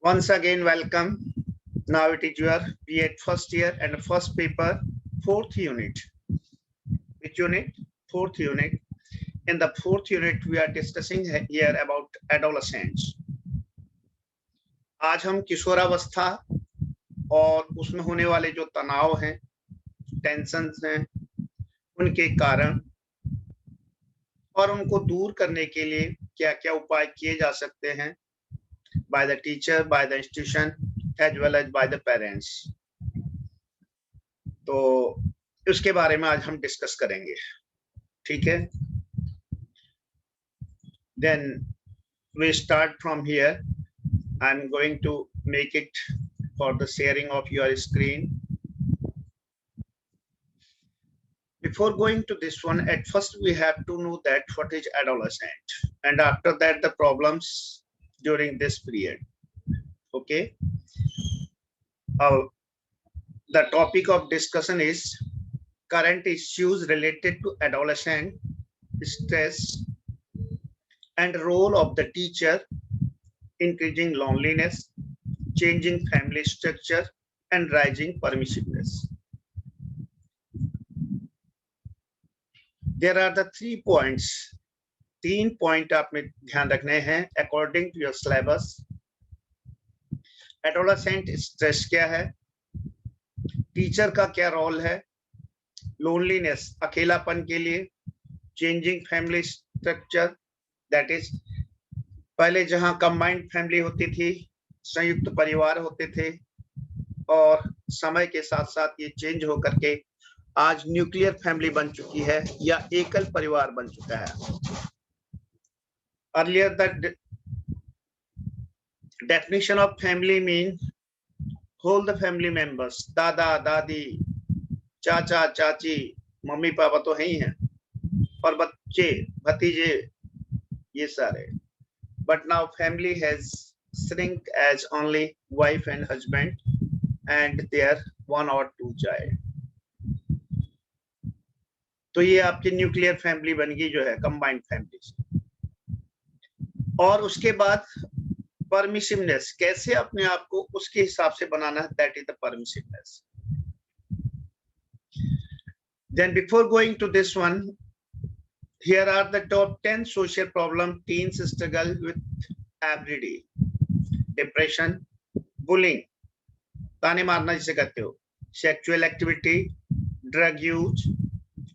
Once again, welcome. Now it is your B.Ed first year and first paper, fourth unit. Which unit? Fourth unit. In the fourth unit, we are discussing here about adolescents. आज हम किशोरावस्था और उसमें होने वाले जो तनाव हैं, टेंशन्स हैं, उनके कारण और उनको दूर करने के लिए क्या-क्या उपाय किए जा सकते हैं by the teacher, by the institution, as well as by the parents. तो उसके बारे में आज हम डिस्कस करेंगे, ठीक है? Then we start from here. I'm going to make it for the sharing of your screen. Before going to this one, at first we have to know that what is adolescent, and after that the problems during this period. Okay. The topic of discussion is current issues related to adolescent stress and role of the teacher, increasing loneliness, changing family structure, and rising permissiveness. There are the 3 points. 3 point आपने ध्यान रखने हैं according to your syllabus. Adolescent stress क्या है, teacher का क्या role है, loneliness अकेलापन के लिए, changing family structure that is पहले जहां कंबाइंड फैमिली होती थी, संयुक्त परिवार होते थे और समय के साथ साथ ये चेंज होकर के आज न्यूक्लियर फैमिली बन चुकी है या एकल परिवार बन चुका है. Earlier, the definition of family means whole the family members, दादा दादी, चाचा चाची, मम्मी पापा तो है ही हैं और बच्चे भतीजे ये सारे. But now family has shrunk as only wife and husband and their 1 or 2 child. तो ये आपकी न्यूक्लियर फैमिली बन गई जो है कंबाइंड फैमिली. और उसके बाद परमिसिवनेस, कैसे अपने आप को उसके हिसाब से बनाना है, that is the permissiveness. Then before going to this one, here are the top 10 social problem teens struggle with every day. Depression, bullying, ताने मारना जिसे कहते हो, sexual activity, drug use,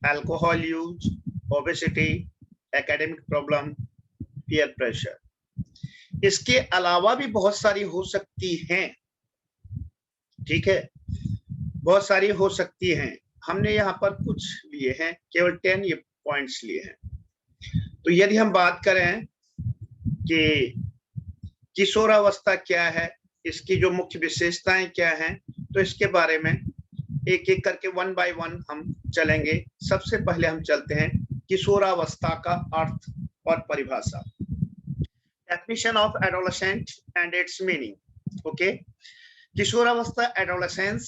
alcohol use, obesity, academic problem, peer pressure. इसके अलावा भी बहुत सारी हो सकती हैं, ठीक है, बहुत सारी हो सकती हैं. हमने यहाँ पर कुछ लिए हैं, केवल 10 ये पॉइंट्स लिए हैं. तो यदि हम बात करें कि किशोरावस्था क्या है, इसकी जो मुख्य विशेषताएं क्या हैं, तो इसके बारे में एक एक करके 1 by 1 हम चलेंगे. सबसे पहले हम चलते हैं किशोरावस्था का अर्थ और परिभाषा. Definition of adolescent and its meaning. Okay, किशोरावस्था adolescence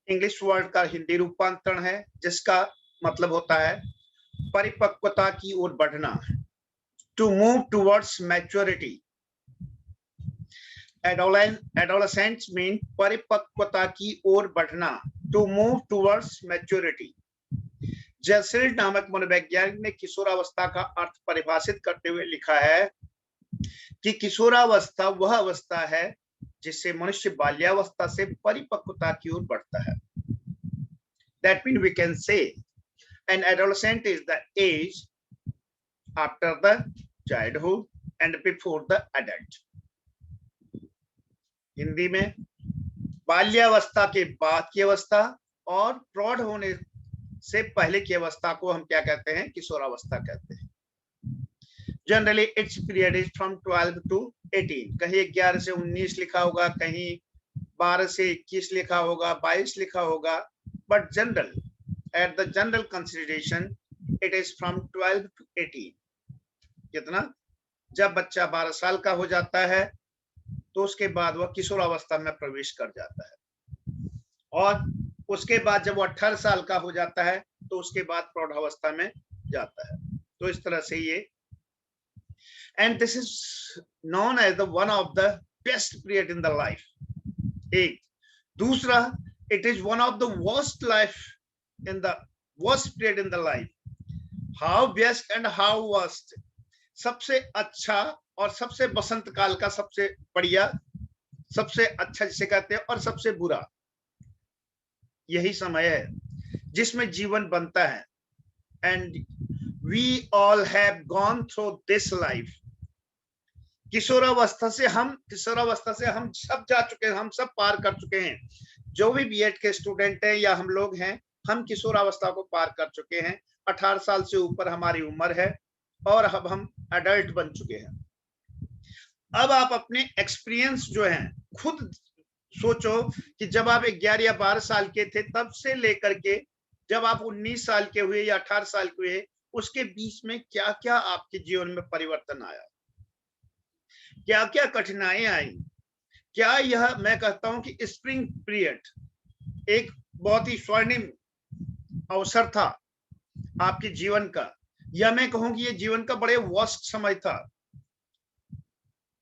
इंग्लिश वर्ड का हिंदी रूपांतरण है जिसका मतलब होता है परिपक्वता की ओर बढ़ना, to move towards maturity. Adolescents mean परिपक्वता की ओर बढ़ना, to move towards maturity. Jessil नामक मनोवैज्ञानिक ने किशोरावस्था का अर्थ परिभाषित करते हुए लिखा है कि किशोरावस्था वह अवस्था है जिससे मनुष्य बाल्यावस्था से परिपक्वता की ओर बढ़ता है. That means we can say an adolescent is the age after the childhood and before the adult. Hindi में बाल्यावस्था के बाद की अवस्था और प्रौढ़ होने से पहले की अवस्था को हम क्या कहते हैं, किशोरावस्था कहते हैं. Generally it's period is from 12 to 18. कहीं 11 से 19 लिखा होगा, कहीं 12 से 21 लिखा होगा, 22 लिखा होगा, but general at the general consideration it is from 12 to 18. कितना, जब बच्चा 12 साल का हो जाता है तो उसके बाद वह किशोरावस्था में प्रवेश कर जाता है और उसके बाद जब वो 18 साल का हो जाता है तो उसके बाद प्रौढ़ावस्था में जाता है. तो इस तरह से ये and this is known as the one of the best period in the life. एक दूसरा, it is one of the worst life in the worst period in the life. How best and how worst, सबसे अच्छा और सबसे बसंत काल का सबसे बढ़िया, सबसे अच्छा जिसे कहते हैं, और सबसे बुरा, यही समय है जिसमें जीवन बनता है. And we all have gone through this life. किशोरावस्था से हम सब जा चुके हैं, हम सब पार कर चुके हैं. जो भी बीएड के स्टूडेंट हैं या हम लोग हैं, हम किशोरावस्था को पार कर चुके हैं. 18 साल से ऊपर हमारी उम्र है और अब हम एडल्ट बन चुके हैं. अब आप अपने एक्सपीरियंस जो है खुद सोचो कि जब आप 11 या 12 साल के थे तब से लेकर के जब आप 19 साल के हुए या 18 साल के हुए, उसके बीच में क्या क्या आपके जीवन में परिवर्तन आया, क्या क्या कठिनाइयां आई. क्या यह, मैं कहता हूं कि स्प्रिंग पीरियड एक बहुत ही स्वर्णिम अवसर था आपके जीवन का, या मैं कहूं कि ये जीवन का बड़े वर्स्ट समय था.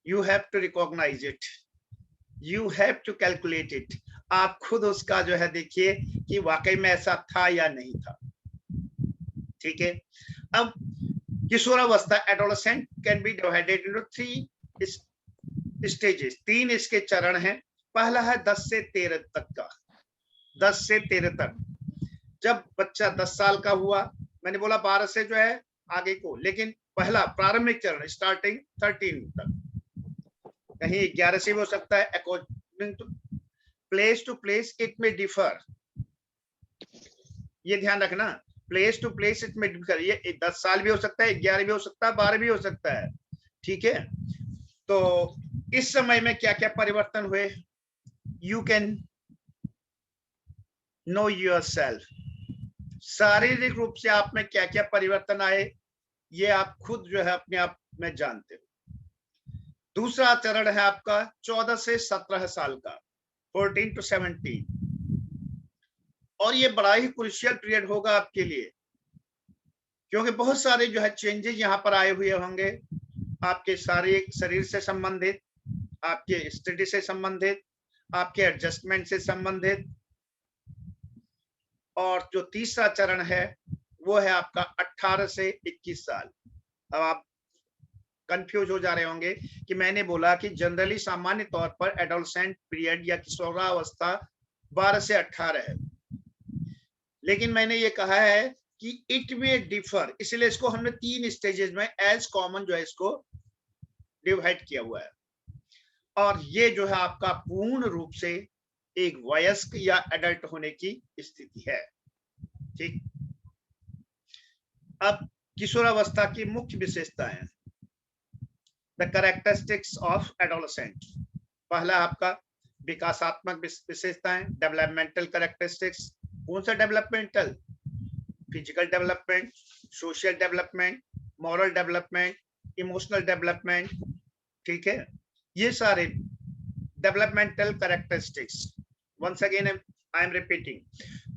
You have to recognise it, you have to calculate it. आप खुद उसका जो है देखिए कि वाकई में ऐसा था या नहीं था. ठीक है. अब किशोरावस्था, adolescent can be divided into 3 stages. 3 इसके चरण हैं. पहला है 10 से 13 तक का. 10 से 13 तक, जब बच्चा 10 साल का हुआ, मैंने बोला 12 से जो है आगे को, लेकिन पहला प्रारंभिक चरण स्टार्टिंग 13 तक, कहीं 11 से भी हो सकता है. According to place to place it may differ, ये ध्यान रखना. Place to place it may differ. ये 10 साल भी हो सकता है, 11 भी हो सकता है, 12 भी हो सकता है. ठीक है. तो इस समय में क्या क्या परिवर्तन हुए, यू कैन नो योरसेल्फ. शारीरिक रूप से आप में क्या क्या परिवर्तन आए, ये आप खुद जो है अपने आप में जानते हो. दूसरा चरण है आपका 14 से 17 साल का, 14 to 17. और ये बड़ा ही क्रूशियल पीरियड होगा आपके लिए, क्योंकि बहुत सारे जो है चेंजेस यहाँ पर आए हुए होंगे, आपके सारे शरीर से संबंधित, आपके स्टडी से संबंधित, आपके एडजस्टमेंट से संबंधित. और जो तीसरा चरण है वो है आपका 18 से 21 साल. अब आप कंफ्यूज हो जा रहे होंगे कि मैंने बोला कि जनरली सामान्य तौर पर एडोलेसेंट पीरियड या किशोरावस्था 12 से 18 है, लेकिन मैंने ये कहा है कि इट में डिफर, इसलिए इसको हमने 3 स्टेजेस में एज कॉमन जो है इसको डिवाइड किया हुआ है. और ये जो है आपका पूर्ण रूप से एक वयस्क या एडल्ट होने की स्थिति है. ठीक. अब किशोरावस्था की मुख्य विशेषताएं, द कैरेक्टरिस्टिक्स ऑफ एडोलेसेंट. पहला आपका विकासात्मक विशेषताएं, डेवलपमेंटल कैरेक्टरिस्टिक्स. कौन सा developmental? Physical development, social development, moral development, emotional development. ठीक है. ये सारे developmental characteristics. Once again I am repeating,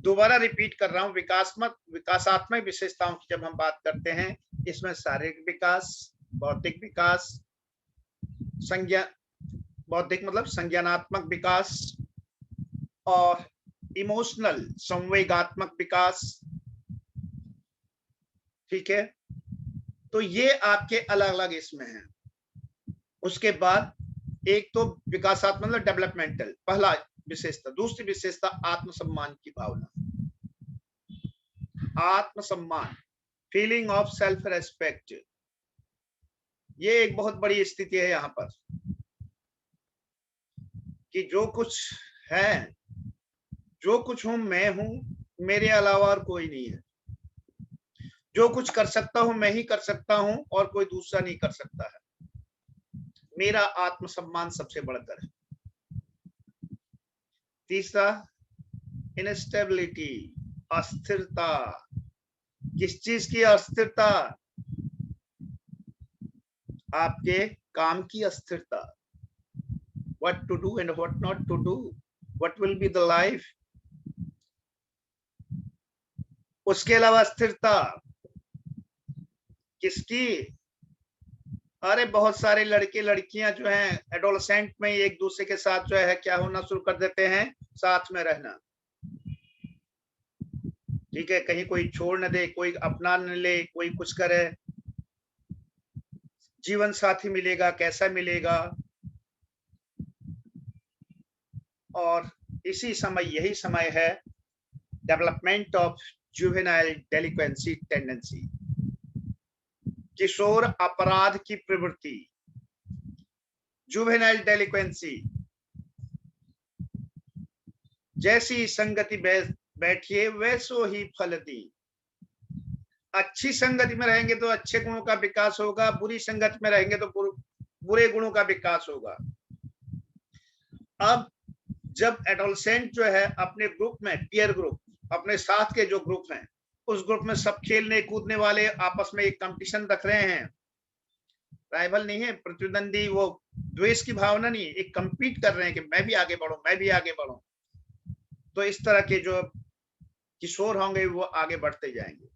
दोबारा रिपीट कर रहा हूं. विकासात्मक विशेषताओं की जब हम बात करते हैं, इसमें शारीरिक विकास, बौद्धिक विकास, बौद्धिक मतलब संज्ञानात्मक विकास, और इमोशनल संवेगात्मक विकास. ठीक है. तो ये आपके अलग अलग इसमें हैं. उसके बाद एक तो विकासात्मक मतलब डेवलपमेंटल, पहला विशेषता. दूसरी विशेषता आत्मसम्मान की भावना, आत्मसम्मान, फीलिंग ऑफ सेल्फ रेस्पेक्ट. ये एक बहुत बड़ी स्थिति है यहाँ पर कि जो कुछ है, जो कुछ हूं मैं हूं, मेरे अलावा और कोई नहीं है. जो कुछ कर सकता हूं मैं ही कर सकता हूं और कोई दूसरा नहीं कर सकता है. मेरा आत्मसम्मान सबसे बढ़कर है. तीसरा इनस्टेबिलिटी, अस्थिरता. किस चीज की अस्थिरता? आपके काम की अस्थिरता. What to do and what not to do, what will be the life. उसके अलावा स्थिरता किसकी? अरे बहुत सारे लड़के लड़कियां जो हैं एडोलसेंट में एक दूसरे के साथ जो है क्या होना शुरू कर देते हैं, साथ में रहना। ठीक है, कहीं कोई छोड़ न दे, कोई अपना न ले, कोई कुछ करे, जीवन साथी मिलेगा कैसा मिलेगा। और इसी समय, यही समय है डेवलपमेंट ऑफ जुवेनाइल डेलिक्वेंसी टेंडेंसी, किशोर अपराध की प्रवृत्ति। जुवेनाइल डेलिक्वेंसी, जैसी संगति बैठिए वैसो ही फल दी। अच्छी संगति में रहेंगे तो अच्छे गुणों का विकास होगा, बुरी संगति में रहेंगे तो बुरे गुणों का विकास होगा। अब जब एडोलसेंट जो है अपने ग्रुप में, पीयर ग्रुप, अपने साथ के जो ग्रुप हैं, उस ग्रुप में सब खेलने कूदने वाले आपस में एक कंपटीशन रख रहे हैं, राइवल नहीं है, प्रतिद्वंदी, वो द्वेष की भावना नहीं, एक कंपीट कर रहे हैं कि मैं भी आगे बढ़ूं, मैं भी आगे बढ़ूं। तो इस तरह के जो किशोर होंगे वो आगे बढ़ते जाएंगे।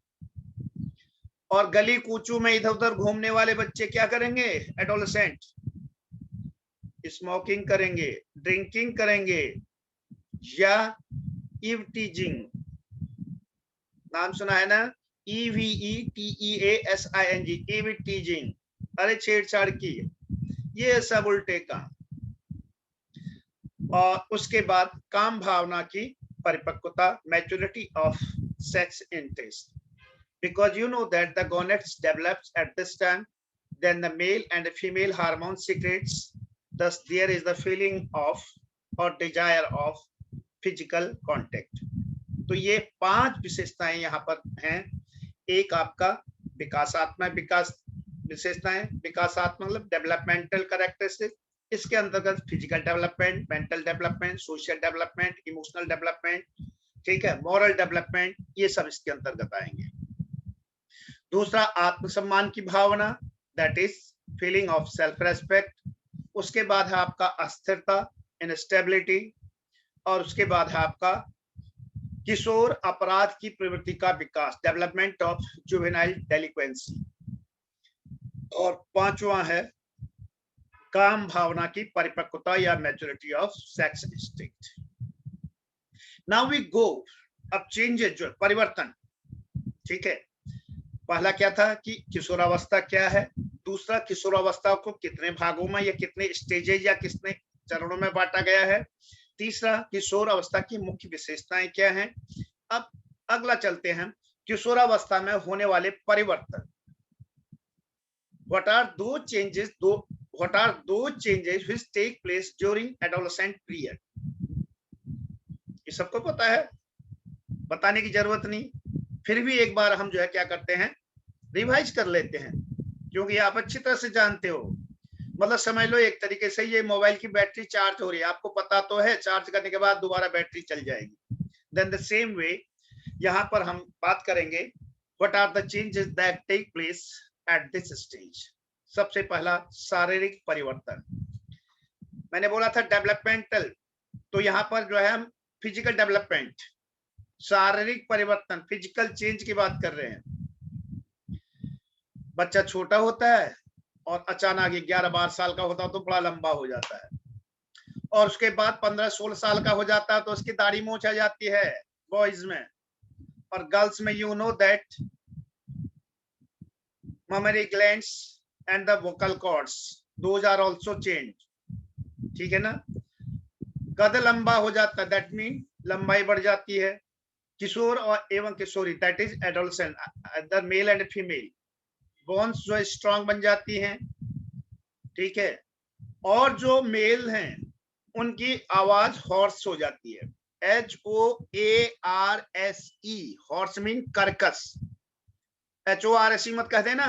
और गली कूचू में इधर उधर घूमने वाले बच्चे क्या करेंगे, एडोलसेंट, स्मोकिंग करेंगे, ड्रिंकिंग करेंगे, या ईव टीजिंग, नाम सुना है ना, EVETEASING, ईव टीजिंग, अरे छेड़छाड़ की, ये सब उल्टे काम। और उसके बाद काम भावना की परिपक्वता, maturity of sex interest, because you know that the gonads develops at this time, then the male and the female hormone secretes, thus there is the feeling of or desire of physical contact. तो ये 5 विशेषताएं यहाँ पर हैं। एक आपका विकासात्मक विकास विशेषताएं, विकासात्मक मतलब डेवलपमेंटल कैरेक्टरिस्टिक, इसके अंतर्गत physical development, mental development, social development, emotional development, ठीक है, मॉरल डेवलपमेंट, ये सब इसके अंतर्गत आएंगे। दूसरा आत्मसम्मान की भावना, that is feeling of self respect. उसके बाद है आपका अस्थिरता, इनस्टेबिलिटी। और उसके बाद है आपका किशोर अपराध की प्रवृत्ति का विकास, डेवलपमेंट ऑफ जुवेनाइल डेलिक्वेंसी। और पांचवा है काम भावना की परिपक्वता या maturity of sex instinct. Now we go, अब चेंजेस जो परिवर्तन, ठीक है, पहला क्या था कि किशोरावस्था क्या है, दूसरा किशोरावस्था को कितने भागों में या कितने स्टेजेज या कितने चरणों में बांटा गया है, तीसरा किशोर अवस्था की मुख्य विशेषताएं क्या हैं। अब अगला चलते हैं, किशोरावस्था में होने वाले परिवर्तन, what are those changes which take place during adolescent period। ये सबको पता है, बताने की जरूरत नहीं, फिर भी एक बार हम जो है क्या करते हैं, रिवाइज कर लेते हैं, क्योंकि आप अच्छी तरह से जानते हो। मतलब समझ लो एक तरीके से ये मोबाइल की बैटरी चार्ज हो रही है, आपको पता तो है, चार्ज करने के बाद दोबारा बैटरी चल जाएगी। देन द सेम वे यहाँ पर हम बात करेंगे, what are the changes that take place at this stage. सबसे पहला शारीरिक परिवर्तन, मैंने बोला था डेवलपमेंटल, तो यहाँ पर जो है हम फिजिकल डेवलपमेंट, शारीरिक परिवर्तन, फिजिकल चेंज की बात कर रहे हैं। बच्चा छोटा होता है और अचानक 11-12 साल का होता है तो बड़ा लंबा हो जाता है, और उसके बाद 15-16 साल का हो जाता है तो उसकी दाढ़ी मूंछ आ जाती है बॉयज में, और गर्ल्स में you know that mammary glands and the vocal cords, those are also changed, ठीक है ना। कद लंबा हो जाता है, दैट मीन लंबाई बढ़ जाती है। किशोर और एवं किशोरी, that is adolescent, the male and female, bones जो स्ट्रांग बन जाती हैं, ठीक है। और जो मेल हैं उनकी आवाज हॉर्स हो जाती है, HOARSE, हॉर्स मीन कर्कश, HORSE मत कह देना,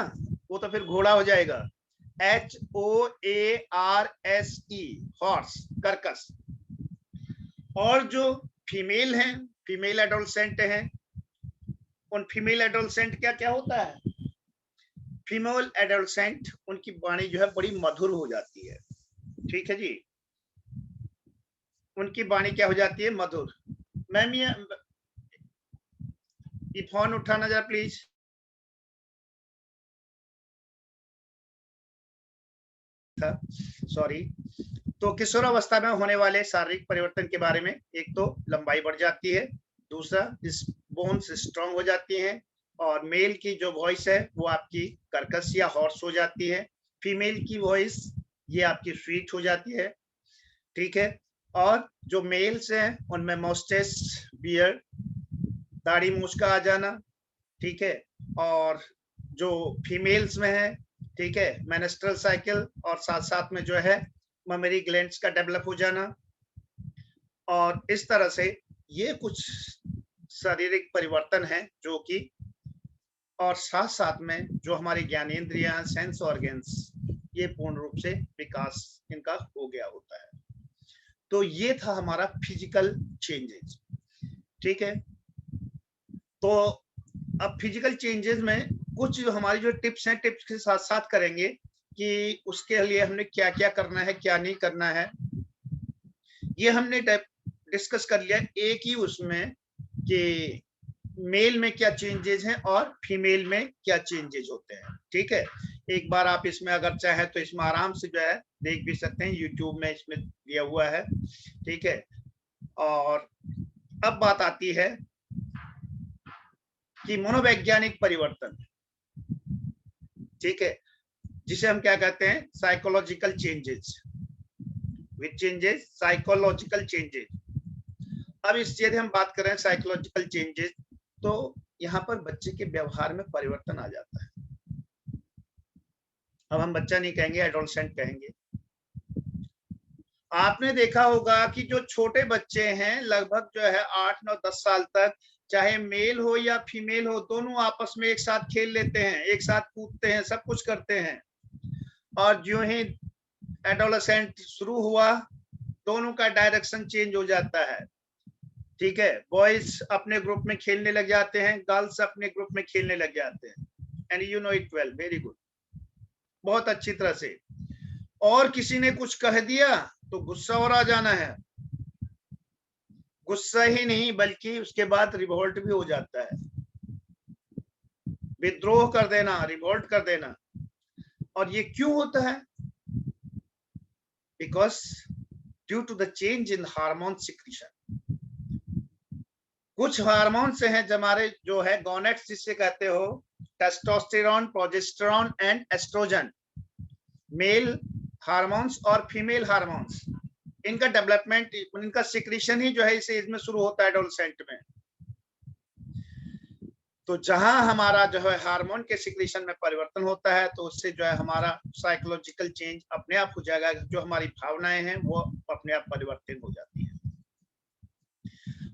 वो तो फिर घोड़ा हो जाएगा, HOARSE, हॉर्स, कर्कश। और जो फीमेल हैं, फीमेल एडोलसेंट हैं, उन फीमेल एडोलसेंट क्या क्या होता है, फीमेल एडोलसेंट उनकी वाणी जो है बड़ी मधुर हो जाती है, ठीक है जी, उनकी वाणी क्या हो जाती है, मधुर। मैम ये फोन उठाना जरा प्लीज। था, सॉरी। तो किशोरावस्था में होने वाले शारीरिक परिवर्तन के बारे में, एक तो लंबाई बढ़ जाती है, दूसरा इस बोन्स स्ट्रांग हो जाती हैं, और मेल की जो वॉइस है वो आपकी कर्कश या हॉर्स हो जाती है, फीमेल की वॉइस ये आपकी स्वीट हो जाती है, ठीक है। और जो मेल्स हैं उनमें मोस्टेस, बियर्ड, दाढ़ी मूछ का आ जाना, ठीक है। और जो फीमेल्स में है, ठीक है, मेंस्ट्रुअल साइकिल, और साथ साथ में जो है ममेरी ग्लैंड्स का डेवलप हो जाना। और इस तरह से ये कुछ शारीरिक परिवर्तन है जो कि, और साथ साथ में जो हमारी ज्ञानेंद्रियां, सेंस ऑर्गन्स, ये पूर्ण रूप से विकास इनका हो गया होता है। तो ये था हमारा फिजिकल चेंजेस, ठीक है। तो अब फिजिकल चेंजेस में कुछ जो हमारी जो टिप्स हैं, टिप्स के साथ साथ करेंगे कि उसके लिए हमने क्या क्या करना है, क्या नहीं करना है, ये हमने डिस्कस कर लिया एक ही उसमें कि मेल में क्या चेंजेस हैं और फीमेल में क्या चेंजेस होते हैं, ठीक है। एक बार आप इसमें अगर चाहें तो इसमें आराम से जो है देख भी सकते हैं, यूट्यूब में इसमें दिया हुआ है, ठीक है। और अब बात आती है कि मनोवैज्ञानिक परिवर्तन, ठीक है, जिसे हम क्या कहते हैं, साइकोलॉजिकल चेंजेस, विच चेंजेस, साइकोलॉजिकल चेंजेस। अब इस यदि हम बात करें साइकोलॉजिकल चेंजेस, तो यहाँ पर बच्चे के व्यवहार में परिवर्तन आ जाता है। अब हम बच्चा नहीं कहेंगे, एडोलसेंट कहेंगे। आपने देखा होगा कि जो छोटे बच्चे हैं, लगभग जो है 8, 9, 10 साल तक, चाहे मेल हो या फीमेल हो, दोनों आपस में एक साथ खेल लेते हैं, एक साथ कूदते हैं, सब कुछ करते हैं। और जो ही एडोलसेंट शुरू हुआ, दोनों का डायरेक्शन चेंज हो जाता है, ठीक है। बॉयज अपने ग्रुप में खेलने लग जाते हैं, गर्ल्स अपने ग्रुप में खेलने लग जाते हैं, and you know it well, very good, बहुत अच्छी तरह से। और किसी ने कुछ कह दिया तो गुस्सा और आ जाना है, गुस्सा ही नहीं बल्कि उसके बाद रिवोल्ट भी हो जाता है, विद्रोह कर देना, रिवोल्ट कर देना। और ये क्यों होता है? Because due to the change in hormone secretion. कुछ हार्मोन से हैं हमारे जो है गोनेट्स जिसे कहते हो, testosterone, progesterone and oestrogen, male hormones और फीमेल हार्मोन्स, इनका डेवलपमेंट, इनका सिक्रीशन ही जो है इस एज में शुरू होता है, एडोलसेंट में। तो जहां हमारा जो है हार्मोन के सिक्रीशन में परिवर्तन होता है, तो उससे जो है हमारा साइकोलॉजिकल चेंज अपने आप हो जाएगा, जो हमारी भावनाएं हैं वो अपने आप परिवर्तित हो जाती है।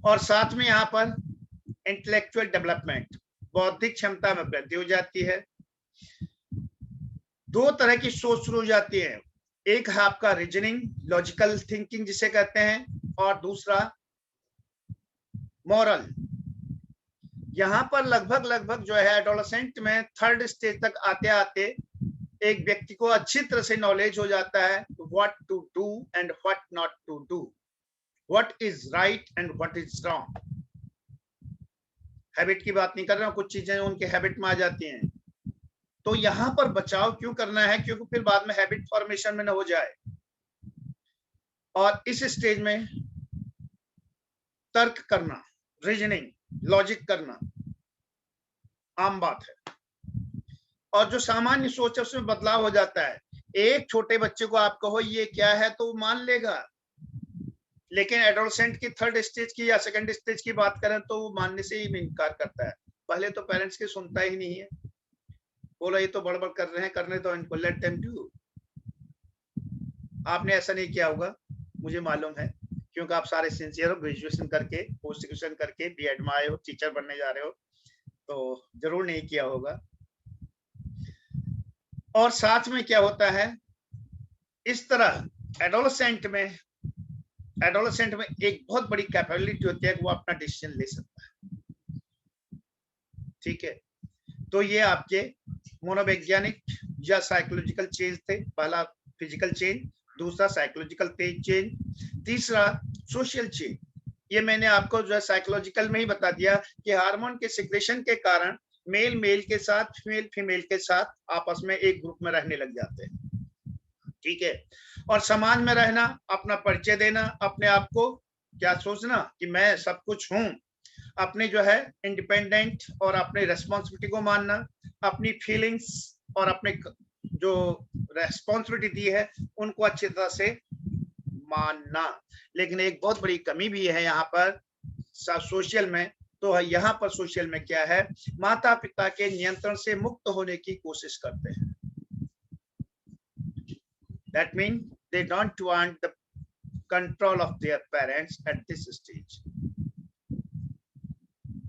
और साथ में यहाँ पर इंटेलेक्चुअल डेवलपमेंट, बौद्धिक क्षमता में वृद्धि हो जाती है। दो तरह की सोच शुरू हो जाती है, एक है आपका रीजनिंग, लॉजिकल थिंकिंग जिसे कहते हैं, और दूसरा मॉरल। यहाँ पर लगभग जो है एडोलसेंट में 3rd स्टेज तक आते आते एक व्यक्ति को अच्छी तरह से नॉलेज हो जाता है, what to do and what not to do, what is right and what is wrong. Habit की बात नहीं कर रहा हूं, कुछ चीजें उनके हैबिट में आ जाती हैं। तो यहाँ पर बचाव क्यों करना है, क्योंकि फिर बाद में हैबिट फॉर्मेशन में न हो जाए। और इस स्टेज में तर्क करना, रीजनिंग, लॉजिक करना आम बात है। और जो सामान्य सोच है उसमें बदलाव हो जाता है। एक छोटे बच्चे को आप कहो ये क्या है तो वो मान लेगा, लेकिन एडोलसेंट की 3rd स्टेज की या 2nd स्टेज की बात करें तो वो मानने से ही इनकार करता है। पहले तो पेरेंट्स की सुनता ही नहीं है, बोला ये तो बड़बड़ कर रहे हैं, करने तो इनको, लेट देम डू। आपने ऐसा नहीं किया होगा, मुझे मालूम है, क्योंकि आप सारे सिंसियर हो, ग्रेजुएशन करके, पोस्ट ग्रेजुएशन करके बीएड में आए हो, टीचर बनने जा रहे हो, तो जरूर नहीं किया होगा। और साथ में क्या होता है, इस तरह एडोलसेंट में एक बहुत बड़ी कैपेबिलिटी होती है कि वो अपना डिसीजन ले सकता है, ठीक है। तो ये आपके मनोवैज्ञानिक या साइकोलॉजिकल चेंज थे, पहला फिजिकल चेंज, दूसरा साइकोलॉजिकल चेंज, तीसरा सोशल चेंज। ये मैंने आपको जो है साइकोलॉजिकल में ही बता दिया कि हार्मोन के सिक्रेशन के कारण मेल के साथ, फीमेल के साथ आपस में एक ग्रुप में रहने लग जाते हैं। ठीक है। और समाज में रहना, अपना परिचय देना, अपने आप को क्या सोचना कि मैं सब कुछ हूं, अपनी जो है इंडिपेंडेंट और अपनी रेस्पॉन्सिबिलिटी को मानना, अपनी फीलिंग्स और अपने जो रेस्पॉन्सिबिलिटी दी है उनको अच्छी तरह से मानना। लेकिन एक बहुत बड़ी कमी भी है यहाँ पर सोशल में। तो यहाँ पर सोशल में क्या है, माता पिता के नियंत्रण से मुक्त होने की कोशिश करते हैं। That means they don't want the control of their parents at this stage.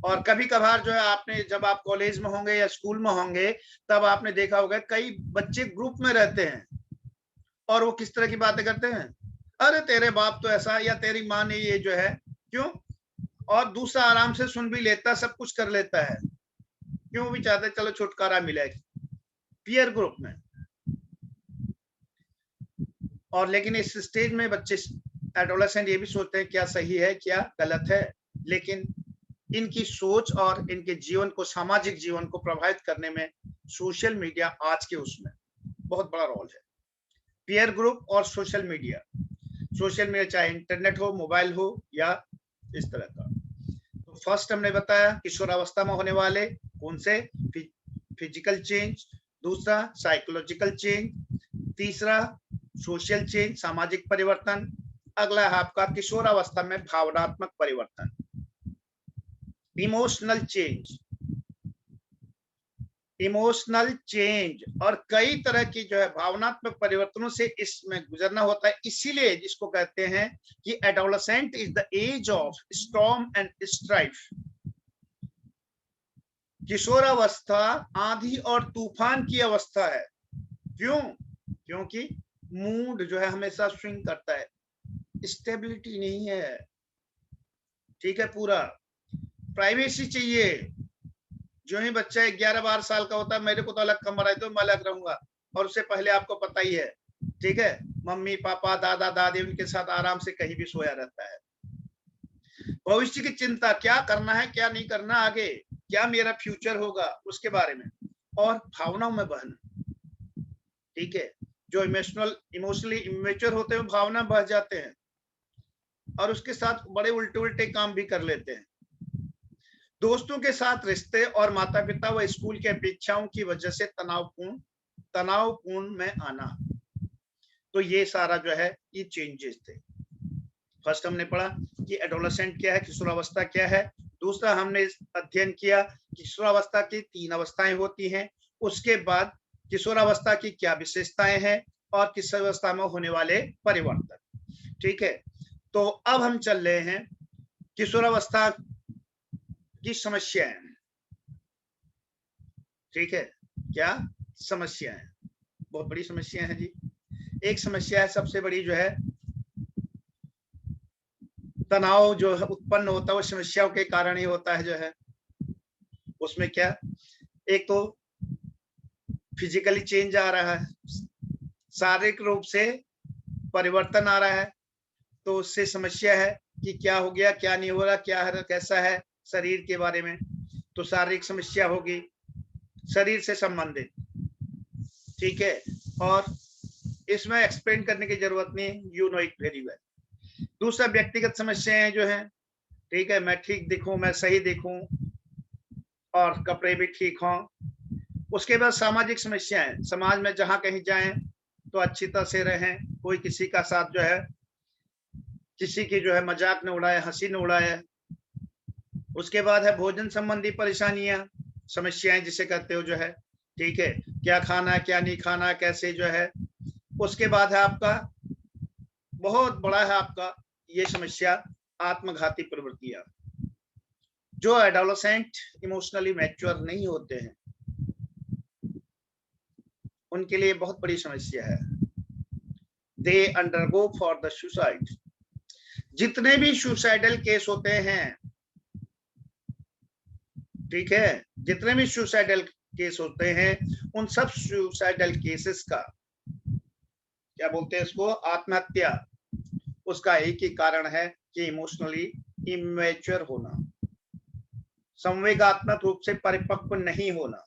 और कभी कभार जो है आपने, जब आप कॉलेज में होंगे या स्कूल में होंगे, तब आपने देखा होगा कई बच्चे ग्रुप में रहते हैं और वो किस तरह की बातें करते हैं, अरे तेरे बाप तो ऐसा, या तेरी माँ ने ये जो है, क्यों? और दूसरा आराम से सुन भी लेता, सब कुछ कर लेता है, क्यों? भी चाहते चलो छुटकारा मिले पीयर ग्रुप में। और लेकिन इस स्टेज में बच्चे एडोलेसेंट ये भी सोचते हैं क्या सही है क्या गलत है, लेकिन इनकी सोच और इनके जीवन को, सामाजिक जीवन को प्रभावित करने में सोशल मीडिया आज के उसमें बहुत बड़ा रोल है। पीयर ग्रुप और सोशल मीडिया, चाहे इंटरनेट हो, मोबाइल हो या इस तरह का। तो फर्स्ट हमने बताया किशोरावस्था में होने वाले कौन से फिजिकल चेंज, दूसरा साइकोलॉजिकल चेंज, तीसरा सोशल चेंज सामाजिक परिवर्तन, अगला है आपका किशोरावस्था में भावनात्मक परिवर्तन इमोशनल चेंज। और कई तरह की जो है भावनात्मक परिवर्तनों से इसमें गुजरना होता है। इसीलिए जिसको कहते हैं कि adolescent is the age of storm and strife. किशोरावस्था आंधी और तूफान की अवस्था है। क्यों? क्योंकि मूड जो है हमेशा स्विंग करता है, स्टेबिलिटी नहीं है, ठीक है। पूरा प्राइवेसी चाहिए। जो ही बच्चा 11-12 साल का होता है, मेरे को तो अलग कमरा है तो मैं अलग रहूंगा, और उससे पहले आपको पता ही है, ठीक है, मम्मी पापा दादा दादी उनके साथ आराम से कहीं भी सोया रहता है। भविष्य की चिंता, क्या करना है क्या नहीं करना, आगे क्या मेरा फ्यूचर होगा उसके बारे में, और भावनाओं में बहना, ठीक है। जो इमोशनली इमेच्योर होते हैं भावना बह जाते हैं और उसके साथ बड़े उल्टे उल्टे काम भी कर लेते हैं। दोस्तों के साथ रिश्ते और माता पिता व स्कूल की अपेक्षाओं की वजह से तनावपूर्ण में आना। तो ये सारा जो है ये चेंजेस थे। फर्स्ट हमने पढ़ा कि एडोलेसेंट क्या है, किशोरावस्था क्या है। दूसरा हमने अध्ययन किया किशोरावस्था की 3 अवस्थाएं होती हैं। उसके बाद किशोरावस्था की क्या विशेषताएं हैं और किशोरावस्था में होने वाले परिवर्तन, ठीक है। तो अब हम चल रहे हैं किशोरावस्था की समस्याएं, ठीक है। क्या समस्याएं? बहुत बड़ी समस्या है जी। एक समस्या है सबसे बड़ी जो है तनाव जो है उत्पन्न होता है वो समस्याओं के कारण ही होता है जो है। उसमें क्या, एक तो फिजिकली चेंज आ रहा है, शारीरिक रूप से परिवर्तन आ रहा है, तो उससे समस्या है कि क्या हो गया क्या नहीं हो रहा, क्या है कैसा है शरीर के बारे में, तो शारीरिक समस्या होगी शरीर से संबंधित, ठीक है। और इसमें एक्सप्लेन करने की जरूरत नहीं, you know it very well. दूसरा व्यक्तिगत समस्याएं जो है, ठीक है, मैं ठीक दिखूं, मैं सही दिखूं और कपड़े भी ठीक हों। उसके बाद सामाजिक समस्याएं, समाज में जहां कहीं जाएं तो अच्छी तरह से रहें, कोई किसी का साथ जो है किसी की जो है मजाक न उड़ाए, हंसी न उड़ाए। उसके बाद है भोजन संबंधी परेशानियां, समस्याएं जिसे कहते हो जो है, ठीक है, क्या खाना क्या नहीं खाना, कैसे जो है। उसके बाद है आपका बहुत बड़ा है आपका ये समस्या आत्मघाती प्रवृत्तियां। जो एडोलेसेंट इमोशनली मैच्योर नहीं होते हैं उनके लिए बहुत बड़ी समस्या है। They undergo for the suicide. जितने भी सुसाइडल केस होते हैं, ठीक है, जितने भी सुसाइडल केस होते हैं उन सब सुसाइडल केसेस का क्या बोलते हैं इसको, आत्महत्या, उसका एक ही कारण है कि इमोशनली इमेच्योर होना, संवेगात्मक रूप से परिपक्व नहीं होना।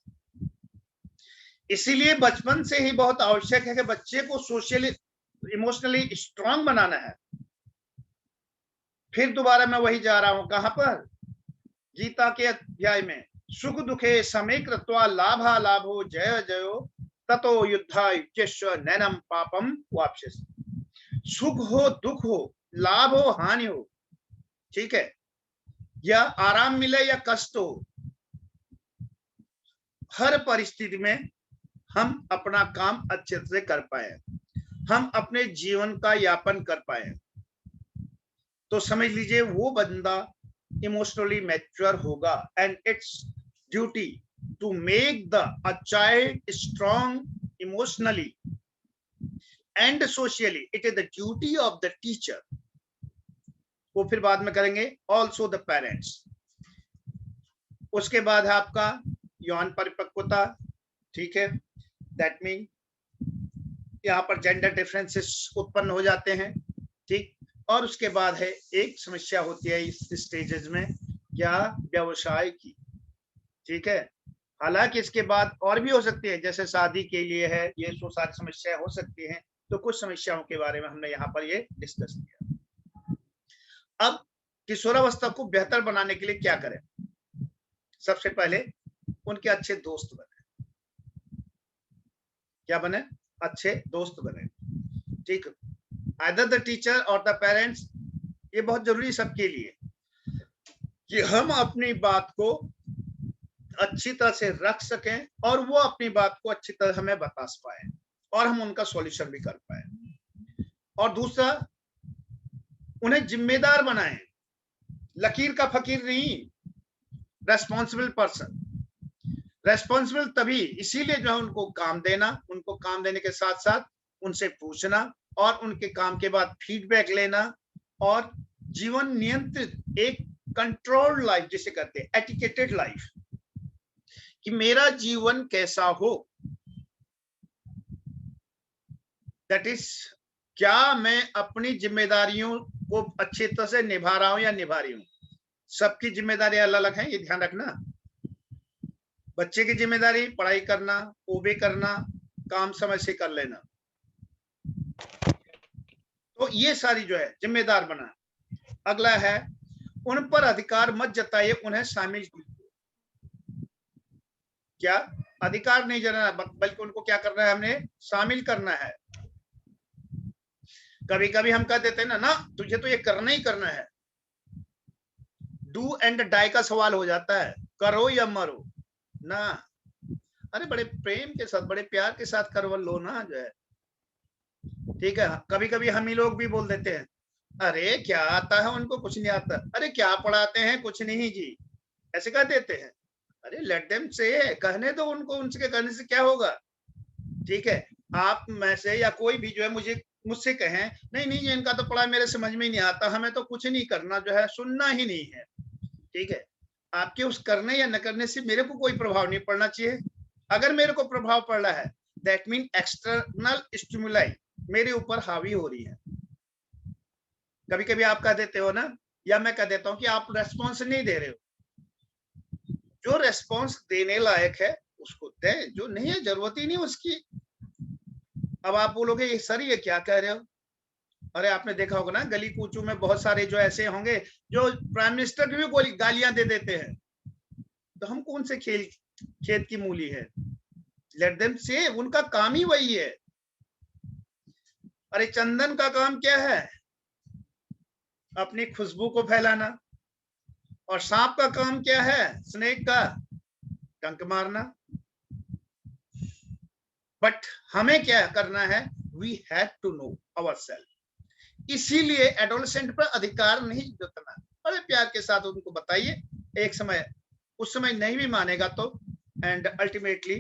इसीलिए बचपन से ही बहुत आवश्यक है कि बच्चे को सोशली इमोशनली स्ट्रांग बनाना है। फिर दोबारा मैं वही जा रहा हूं, कहां पर, गीता के अध्याय में, सुख दुखे समे कृत्वा लाभा लाभो जय जयो ततो युद्धा युज्यस्व नैनम पापम वाप्स्यसि। सुख हो दुख हो, लाभ हो हानि हो, ठीक है, या आराम मिले या कष्ट हो, हर परिस्थिति में हम अपना काम अच्छे से कर पाए, हम अपने जीवन का यापन कर पाए, तो समझ लीजिए वो बंदा इमोशनली मैच्योर होगा। And its duty to make the a child strong emotionally and socially. It is the duty of the teacher. वो फिर बाद में करेंगे, ऑल्सो द पेरेंट्स। उसके बाद है आपका यौन परिपक्वता, ठीक है, दैट मीन यहाँ पर जेंडर डिफरेंसेस उत्पन्न हो जाते हैं, ठीक। और उसके बाद है एक समस्या होती है इस स्टेजेस में, क्या, व्यवसाय की, ठीक है। हालांकि इसके बाद और भी हो सकती है, जैसे शादी के लिए है, ये तो सारी समस्याएं हो सकती हैं। तो कुछ समस्याओं के बारे में हमने यहाँ पर ये डिस्कस किया। अब किशोरावस्था को बेहतर बनाने के लिए क्या करें? सबसे पहले उनके अच्छे दोस्त बने। क्या बने? अच्छे दोस्त बने, ठीक। आइदर द टीचर और द पेरेंट्स, ये बहुत जरूरी सबके लिए कि हम अपनी बात को अच्छी तरह से रख सकें और वो अपनी बात को अच्छी तरह हमें बता पाए और हम उनका सॉल्यूशन भी कर पाए। और दूसरा, उन्हें जिम्मेदार बनाएं, लकीर का फकीर नहीं, रेस्पॉन्सिबल पर्सन। रेस्पॉन्सिबल तभी, इसीलिए जो है उनको काम देना, उनको काम देने के साथ साथ उनसे पूछना और उनके काम के बाद फीडबैक लेना और जीवन नियंत्रित, एक कंट्रोल्ड लाइफ जिसे कहते हैं, एटिकेटेड लाइफ, कि मेरा जीवन कैसा हो। दैट इज, क्या मैं अपनी जिम्मेदारियों को अच्छी तरह से निभा रहा हूं या निभा रही हूं। सबकी जिम्मेदारी अलग अलग है, ये ध्यान रखना। बच्चे की जिम्मेदारी पढ़ाई करना, ओबे करना, काम समय से कर लेना, तो ये सारी जो है जिम्मेदार बना। अगला है, उन पर अधिकार मत जताइए, उन्हें शामिल कीजिए। क्या? अधिकार नहीं जताना, बल्कि उनको क्या करना है, हमने शामिल करना है। कभी कभी हम कह देते हैं ना, तुझे तो ये करना ही करना है, डू एंड डाई का सवाल हो जाता है, करो या मरो ना। अरे बड़े प्रेम के साथ, बड़े प्यार के साथ करवा लो ना, जो है, ठीक है। कभी कभी हम ही लोग भी बोल देते हैं, अरे क्या आता है उनको, कुछ नहीं आता, अरे क्या पढ़ाते हैं, कुछ नहीं जी, ऐसे कह देते हैं। अरे लेट देम से, कहने दो उनको, उनसे कहने से क्या होगा, ठीक है। आप में से या कोई भी जो है मुझसे कहें, नहीं नहीं इनका तो पढ़ा मेरे समझ में नहीं आता, हमें तो कुछ नहीं करना, जो है सुनना ही नहीं है, ठीक है। आपके उस करने या न करने से मेरे को कोई प्रभाव नहीं पड़ना चाहिए। अगर मेरे को प्रभाव पड़ रहा है, दैट मीन एक्सटर्नल स्टिमुलाई मेरे ऊपर हावी हो रही है। कभी कभी आप कह देते हो ना, या मैं कह देता हूं कि आप रेस्पॉन्स नहीं दे रहे हो। जो रेस्पॉन्स देने लायक है उसको दे, जो नहीं है जरूरत ही नहीं उसकी। अब आप बोलोगे ये सर ये क्या कह रहे हो, अरे आपने देखा होगा ना, गली कूचू में बहुत सारे जो ऐसे होंगे जो प्राइम मिनिस्टर की भी गालियां दे देते हैं। तो हम कौन से खेत की मूली है, लेट देम से, उनका काम ही वही है। अरे चंदन का काम क्या है, अपनी खुशबू को फैलाना, और सांप का काम क्या है, स्नेक का, डंक मारना। बट हमें क्या करना है, we have to know ourself. इसीलिए एडोलेसेंट पर अधिकार नहीं जताना, बड़े प्यार के साथ उनको बताइए। एक समय, उस समय नहीं भी मानेगा तो, एंड अल्टीमेटली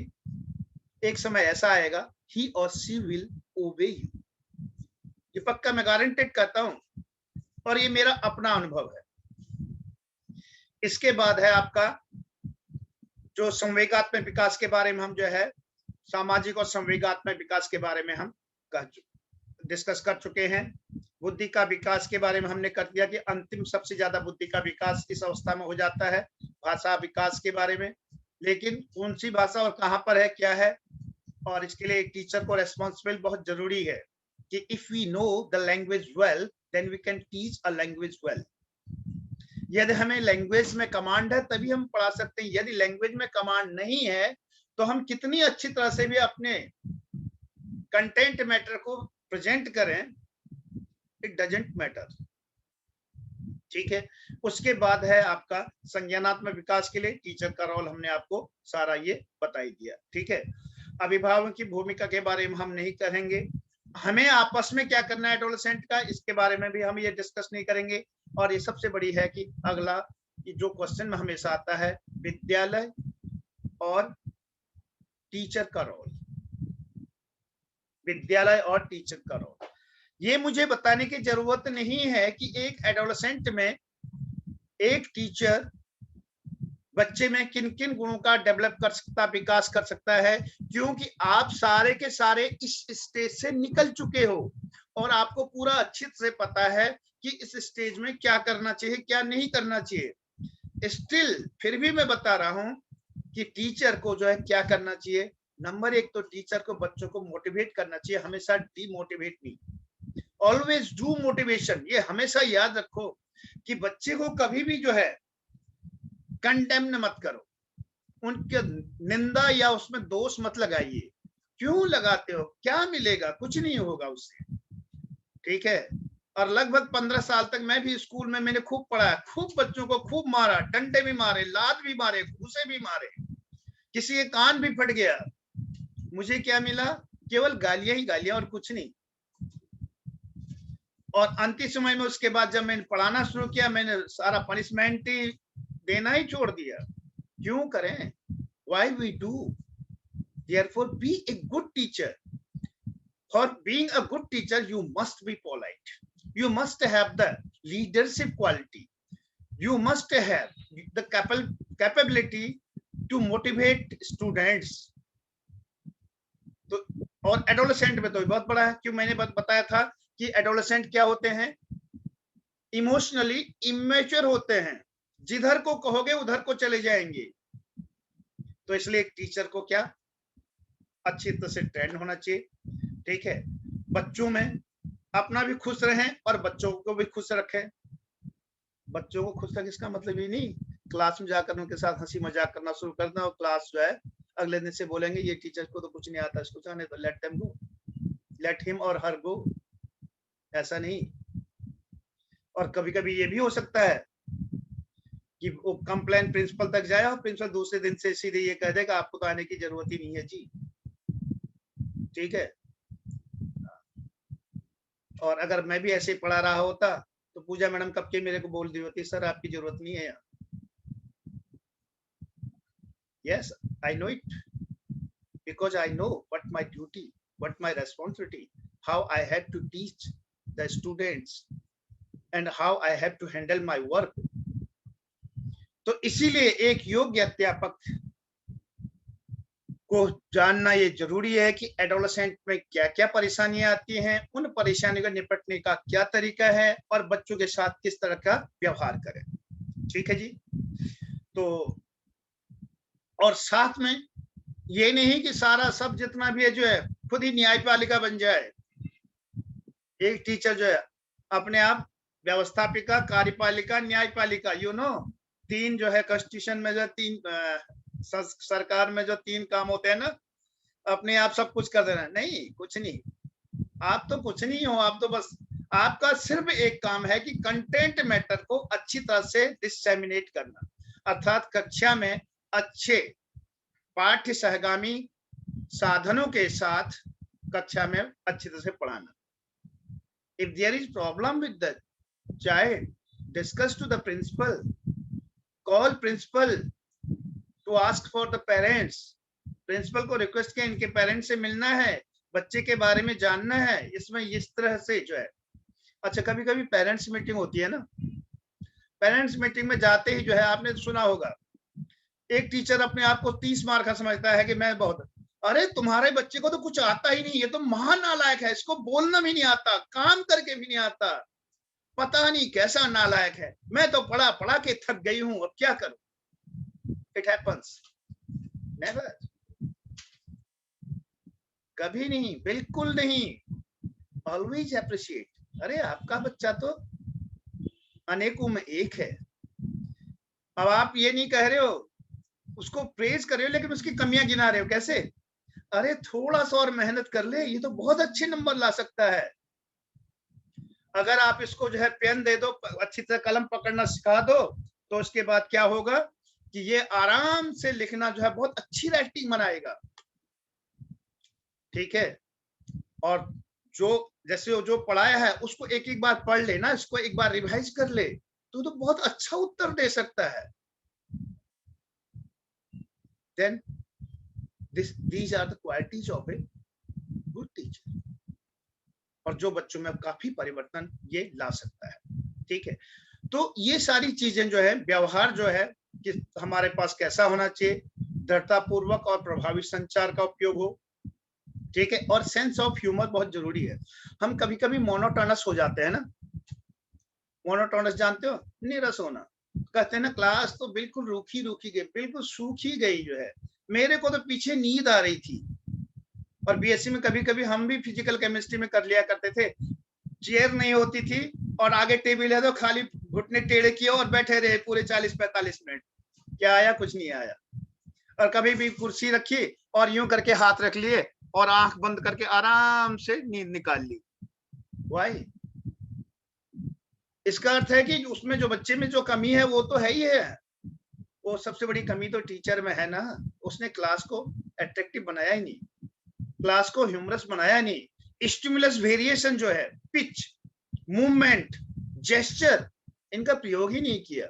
एक समय ऐसा आएगा, ही और शी विल ओबे यू। ये पक्का मैं गारंटेड करता हूं, और ये मेरा अपना अनुभव है। इसके बाद है आपका जो संवेगात्मक विकास के बारे में हम जो है, सामाजिक और संवेगात्मक विकास के बारे में हम डिस्कस कर चुके हैं। बुद्धि का विकास के बारे में हमने कर दिया कि अंतिम सबसे ज्यादा बुद्धि का विकास इस अवस्था में हो जाता है। भाषा विकास के बारे में, लेकिन कौन सी भाषा और कहां पर है, क्या है, और इसके लिए टीचर को रेस्पॉन्सिबल बहुत जरूरी है कि if we know the language well then we can teach a language well. यदि हमें लैंग्वेज में कमांड है तभी हम पढ़ा सकते हैं, यदि लैंग्वेज में कमांड नहीं है तो हम कितनी अच्छी तरह से भी अपने कंटेंट मैटर को प्रेजेंट करें, इट डजंट मैटर। ठीक है, उसके बाद है आपका संज्ञानात्मक विकास के लिए टीचर का रोल, हमने आपको सारा ये बता ही दिया। ठीक है, अभिभावक की भूमिका के बारे में हम नहीं करेंगे, हमें आपस में क्या करना है एडोलेसेंट का, इसके बारे में भी हम ये डिस्कस नहीं करेंगे। और ये सबसे बड़ी है कि अगला जो क्वेश्चन में हमेशा आता है, विद्यालय और टीचर का रोल, विद्यालय और टीचर का रोल। ये मुझे बताने की जरूरत नहीं है कि एक एडोलेसेंट में एक टीचर बच्चे में किन किन गुणों का डेवलप कर सकता, विकास कर सकता है, क्योंकि आप सारे के सारे इस स्टेज से निकल चुके हो और आपको पूरा अच्छे से पता है कि इस स्टेज में क्या करना चाहिए क्या नहीं करना चाहिए। स्टिल फिर भी मैं बता रहा हूं कि टीचर को जो है क्या करना चाहिए। नंबर एक तो टीचर को बच्चों को मोटिवेट करना चाहिए, हमेशा डीमोटिवेट नहीं, ऑलवेज डू मोटिवेशन। ये हमेशा याद रखो कि बच्चे को कभी भी जो है कंडेम्न मत करो, उनके निंदा या उसमें दोष मत लगाइए। क्यों लगाते हो, क्या मिलेगा, कुछ नहीं होगा उससे। ठीक है, और लगभग 15 साल तक मैं भी स्कूल में मैंने खूब पढ़ाया, खूब बच्चों को खूब मारा, डंडे भी मारे, लात भी मारे, घूसे भी मारे, किसी के कान भी फट गया, मुझे क्या मिला, केवल गालियां ही गालियां और कुछ नहीं। और अंतिम समय में उसके बाद जब मैंने पढ़ाना शुरू किया, मैंने सारा पनिशमेंट ही देना ही छोड़ दिया। क्यों करें, why we do, therefore be a good teacher. For being a good teacher you must be polite, you must have the leadership quality, you must have the capability to motivate students. तो और adolescent में तो बहुत बड़ा है, क्यों मैंने बताया था कि एडोलेसेंट क्या होते हैं, इमोशनली इमेच्योर होते हैं, जिधर को कहोगे उधर को चले जाएंगे। तो इसलिए एक टीचर को क्या अच्छी तरह से ट्रेन होना चाहिए। ठीक है, बच्चों में अपना भी खुश रहें और बच्चों को भी खुश रखें। बच्चों को खुश रखें इसका मतलब ये नहीं क्लास में जाकर उनके साथ हंसी मजाक करना शुरू करना और क्लास जो है अगले दिन से बोलेंगे ये टीचर को तो कुछ नहीं आता, इसको जाने तो let them go, let him और हर गो, ऐसा नहीं। और कभी कभी ये भी हो सकता है कि वो कंप्लेन प्रिंसिपल तक जाए और प्रिंसिपल दूसरे दिन से सीधे ये कह देगा आपको तो आने की जरूरत ही नहीं है जी। ठीक है, और अगर मैं भी ऐसे पढ़ा रहा होता तो पूजा मैडम कब के मेरे को बोल दी होती सर आपकी जरूरत नहीं है यहाँ। Yes, I know it because I know what my duty, what my responsibility, how I have to teach the students and how I have to handle my work. तो इसीलिए एक योग्य अध्यापक को जानना ये जरूरी है कि एडोलेसेंट में क्या क्या परेशानियां आती हैं, उन परेशानियों का निपटने का क्या तरीका है और बच्चों के साथ किस तरह का व्यवहार करें। ठीक है जी, तो और साथ में ये नहीं कि सारा सब जितना भी है जो है खुद ही न्यायपालिका बन जाए। एक टीचर जो है अपने आप व्यवस्थापिका, कार्यपालिका, न्यायपालिका, यू नो तीन जो है कॉन्स्टिट्यूशन में जो तीन सरकार में जो तीन काम होते हैं ना, अपने आप सब कुछ कर देना, नहीं कुछ नहीं, आप तो कुछ नहीं हो, आप तो बस आपका सिर्फ एक काम है कि कंटेंट मैटर को अच्छी तरह से डिसेमिनेट करना, अर्थात कक्षा में अच्छे पाठ्य सहगामी साधनों के साथ कक्षा में अच्छी तरह से पढ़ाना। If there is problem with the child, discuss to the principal, call principal to ask for the parents, principal को रिक्वेस्ट किया इनके पेरेंट्स से मिलना है, बच्चे के बारे में जानना है, इसमें इस तरह से जो है। अच्छा कभी कभी पेरेंट्स मीटिंग होती है ना, पेरेंट्स मीटिंग में जाते ही जो है आपने सुना होगा एक टीचर अपने आप को 30 मार्क का समझता है कि मैं बहुत, अरे तुम्हारे बच्चे को तो कुछ आता ही नहीं, ये तो महान नालायक है, इसको बोलना भी नहीं आता, काम करके भी नहीं आता, पता नहीं कैसा नालायक है, मैं तो पढ़ा पढ़ा के थक गई हूं, अब क्या करूं। It happens never. कभी नहीं, बिल्कुल नहीं। Always appreciate. अरे आपका बच्चा तो अनेकों में एक है। अब आप ये नहीं कह रहे हो, उसको प्रेज कर रहे हो, लेकिन उसकी कमियां गिना रहे हो। कैसे? अरे थोड़ा सा और मेहनत कर ले, ये तो बहुत अच्छे नंबर ला सकता है। अगर आप इसको जो है पेन दे दो, अच्छी तरह कलम पकड़ना सिखा दो, तो उसके बाद क्या होगा कि ये आराम से लिखना जो है बहुत अच्छी राइटिंग बनाएगा। ठीक है? और जो जैसे जो पढ़ाया है उसको एक एक बार पढ़ लेना, इसको एक बार रिवाइज कर ले, तो बहुत अच्छा उत्तर दे सकता है। Then these are the qualities of a good teacher, और जो बच्चों में काफी परिवर्तन ये ला सकता है। ठीक है? तो ये सारी चीजें जो है, व्यवहार जो है कि हमारे पास कैसा होना चाहिए, दृढ़तापूर्वक और प्रभावी संचार का उपयोग हो। ठीक है? और सेंस ऑफ ह्यूमर बहुत जरूरी है। हम कभी कभी मोनोटोनस हो जाते हैं ना। मोनोटोनस जानते हो? नीरस होना। कहते हैं ना क्लास तो बिल्कुल रूखी रूखी गई, बिल्कुल सूखी गई जो है। मेरे को तो पीछे नींद आ रही थी। और बीएससी में कभी कभी हम भी फिजिकल केमिस्ट्री में कर लिया करते थे। चेयर नहीं होती थी और आगे टेबल है तो खाली घुटने टेढ़े किए और बैठे रहे पूरे 40-45 मिनट। क्या आया? कुछ नहीं आया। और कभी भी कुर्सी रखी और यूं करके हाथ रख लिए और आंख बंद करके आराम से नींद निकाल ली। वाई? इसका अर्थ है कि उसमें जो बच्चे में जो कमी है वो तो है ही है। वो सबसे बड़ी कमी तो टीचर में है ना। उसने क्लास को अट्रैक्टिव बनाया ही नहीं, क्लास को ह्यूमरस बनाया नहीं। स्टिमुलस वेरिएशन जो है, पिच, मूवमेंट, जेस्चर, इनका प्रयोग ही नहीं किया।